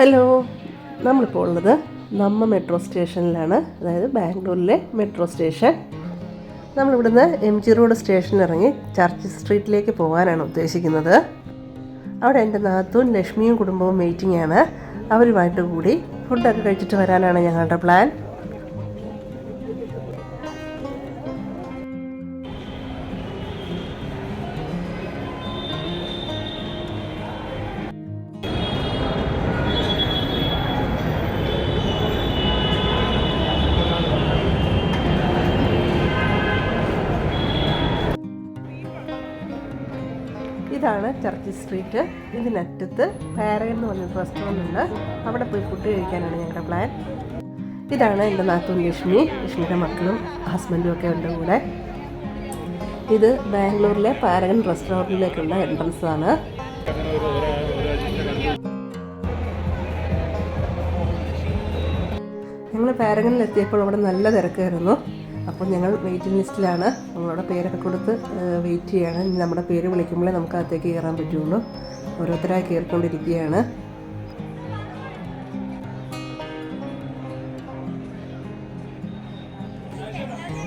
Hello, നമ്മളിപ്പോൾ ഉള്ളത് metro സ്റ്റേഷനിലാണ്. അതായത് ബാംഗ്ലൂരിലെ മെട്രോ സ്റ്റേഷൻ. നമ്മളിവിടുന്ന് MG റോഡ് സ്റ്റേഷനിൽ ഇറങ്ങി ചർച്ച് സ്ട്രീറ്റിലേക്ക് പോകാനാണ് ഉദ്ദേശിക്കുന്നത്. അവിടെ എൻ്റെ നാത്തൂൻ ലക്ഷ്മിയും കുടുംബവും വെയിറ്റിംഗ് ആണ്. അവരുമായിട്ട് കൂടി ഫുഡൊക്കെ കഴിച്ചിട്ട് വരാനാണ് ഞങ്ങളുടെ പ്ലാൻ. ഇതാണ് ചർച്ച് സ്ട്രീറ്റ്. ഇതിനറ്റത്ത് പാരഗൺ എന്ന് പറഞ്ഞൊരു റെസ്റ്റോറൻ്റ് ഉണ്ട്. അവിടെ പോയി ഫുഡ് കഴിക്കാനാണ് ഞങ്ങളുടെ പ്ലാൻ. ഇതാണ് എൻ്റെ നാത്തൂൻ ലക്ഷ്മിയുടെ മക്കളും ഹസ്ബൻഡും ഒക്കെ ഉണ്ട് കൂടെ. ഇത് ബാംഗ്ലൂരിലെ പാരഗൺ റെസ്റ്റോറൻറ്റിലേക്കുള്ള എൻട്രൻസ് ആണ്. ഞങ്ങൾ പാരഗണിൽ എത്തിയപ്പോൾ അവിടെ നല്ല തിരക്കായിരുന്നു. അപ്പോൾ ഞങ്ങൾ വെയിറ്റിംഗ് ലിസ്റ്റിലാണ്. നമ്മളവിടെ പേരൊക്കെ കൊടുത്ത് വെയിറ്റ് ചെയ്യാണ്. ഇനി നമ്മുടെ പേര് വിളിക്കുമ്പോഴേ നമുക്ക് അകത്തേക്ക് കയറാൻ പറ്റുള്ളൂ. ഓരോരുത്തരായി കയറിക്കൊണ്ടിരിക്കുകയാണ്.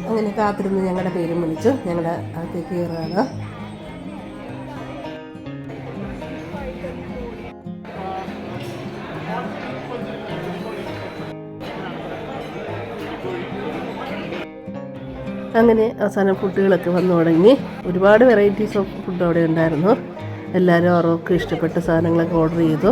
അങ്ങനെ കാത്തിരുന്ന് ഞങ്ങളുടെ പേരും വിളിച്ചു ഞങ്ങളുടെ അകത്തേക്ക് കയറുകയാണ്. അങ്ങനെ അവസാനം ഫുഡുകളൊക്കെ വന്നു തുടങ്ങി. ഒരുപാട് വെറൈറ്റീസ് ഓഫ് ഫുഡ് അവിടെ ഉണ്ടായിരുന്നു. എല്ലാവരും അവർക്ക് ഇഷ്ടപ്പെട്ട സാധനങ്ങളൊക്കെ ഓർഡർ ചെയ്തു.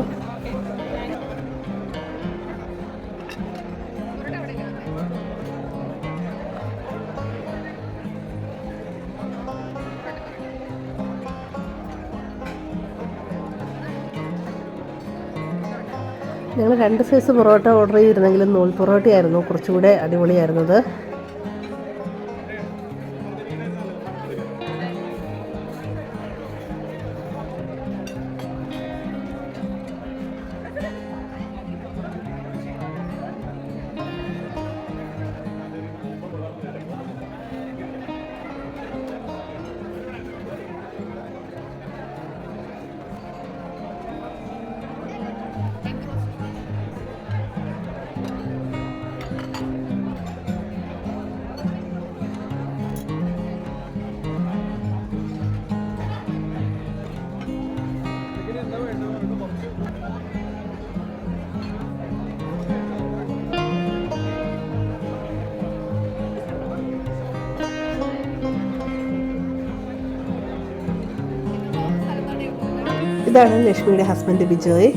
ഞങ്ങൾ 2 സൈസ് പൊറോട്ട ഓർഡർ ചെയ്തിരുന്നെങ്കിലും നൂൽ പൊറോട്ടയായിരുന്നു കുറച്ചുകൂടെ അടിപൊളിയായിരുന്നത്. ഇതാണ് ലക്ഷ്മിയുടെ ഹസ്ബൻഡ് ബിജോയ്.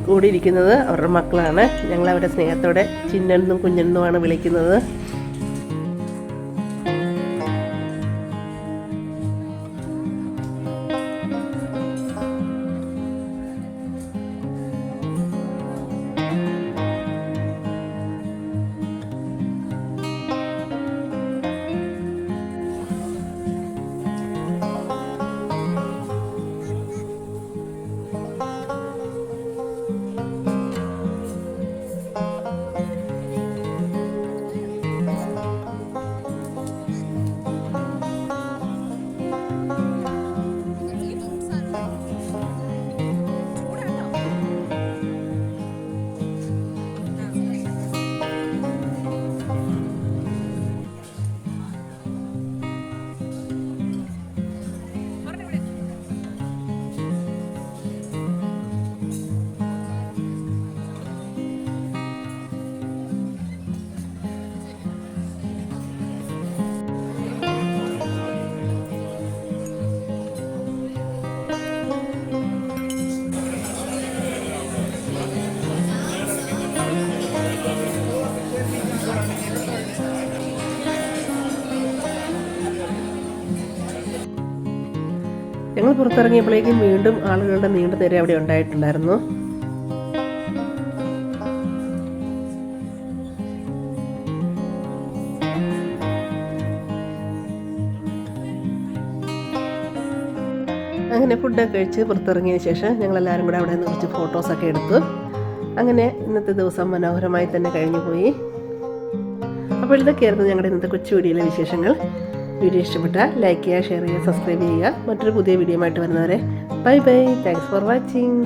കൂടിയിരിക്കുന്നത് അവരുടെ മക്കളാണ്. ഞങ്ങളവരുടെ സ്നേഹത്തോടെ ചിന്നെന്നും കുഞ്ഞെന്നുമാണ് വിളിക്കുന്നത്. ഞങ്ങൾ പുറത്തിറങ്ങിയപ്പോഴേക്കും വീണ്ടും ആളുകളുടെ നീണ്ട നിര അവിടെ ഉണ്ടായിട്ടുണ്ടായിരുന്നു. അങ്ങനെ ഫുഡൊക്കെ കഴിച്ച് പുറത്തിറങ്ങിയതിന് ശേഷം ഞങ്ങളെല്ലാവരും കൂടെ അവിടെ നിന്ന് കുറച്ച് ഫോട്ടോസൊക്കെ എടുത്തു. അങ്ങനെ ഇന്നത്തെ ദിവസം മനോഹരമായി തന്നെ കഴിഞ്ഞു പോയി. അപ്പോൾ ഇതൊക്കെയായിരുന്നു ഞങ്ങളുടെ ഇന്നത്തെ കൊച്ചു വീഡിയോയിലെ വിശേഷങ്ങൾ. വീഡിയോ ഇഷ്ടപ്പെട്ടാൽ ലൈക്ക് ചെയ്യുക, ഷെയർ ചെയ്യുക, സബ്സ്ക്രൈബ് ചെയ്യുക. മറ്റൊരു പുതിയ വീഡിയോ ആയിട്ട് വരുന്നവരെ bye bye. Thanks for watching.